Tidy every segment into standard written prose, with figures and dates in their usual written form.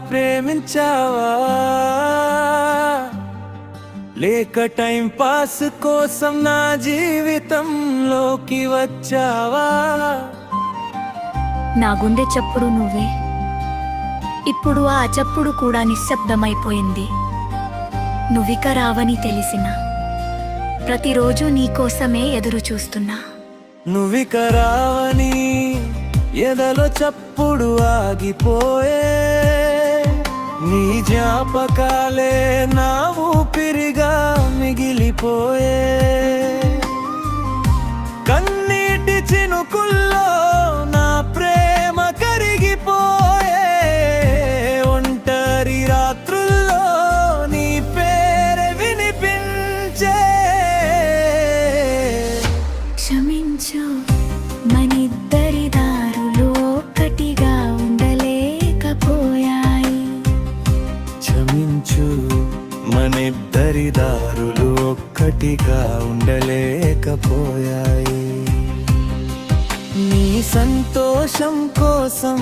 ప్రేమించావా లేక time pass కోసం నా జీవితంలోకి వచ్చావా? నా గుండె చప్పుడు నువ్వే, ఇప్పుడు ఆ చప్పుడు కూడా నిశ్శబ్దమైపోయింది. నువ్విక రావని తెలిసిన ప్రతిరోజు నీకోసమే ఎదురు చూస్తున్నా. నువ్విక రావని ఎదలో చప్పుడు ఆగిపోయే, నీ జ్ఞాపకాలే నా ఊపిరిగా మిగిలిపోయే. కన్నీటి చినుకుల్లో నా ప్రేమ కరిగిపోయే, ఒంటరి రాత్రుల్లో నీ పేరు వినిపించే. క్షమించు, మనిద్దరి దారులు ఒక్కటిగా ఉండలేకపోయాయి. క్షమించు, మనిద్దరి దారులు ఒక్కటిగా ఉండలేకపోయాయి. నీ సంతోషం కోసం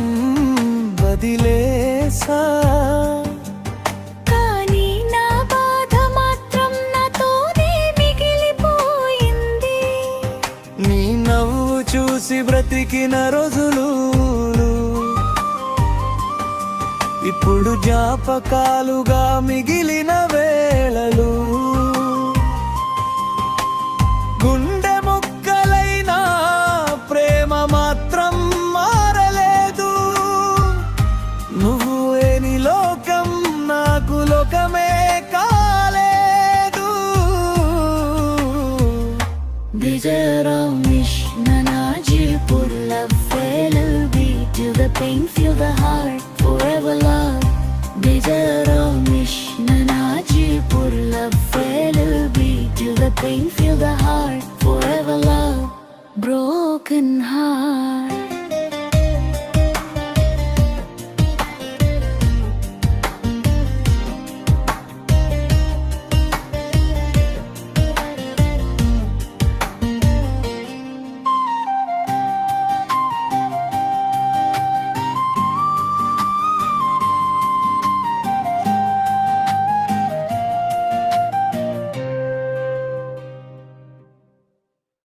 వదిలేసా, కానీ నా బాధ మాత్రం నాతోనే మిగిలిపోయింది. నీ నవ్వు చూసి బ్రతికిన రోజులు ఇప్పుడు జ్ఞాపకాలుగా మిగిలిన వేళలు. గుండె ముక్కలైనా ప్రేమ మాత్రం మారలేదు. నువ్వు లేని లోకం నాకు లోకమే కాలేదు. Pour love, will be till the pain, feel the heart, forever love. Bijaraamish nanaji pour love, will be till the pain, feel the heart, forever love. Broken heart.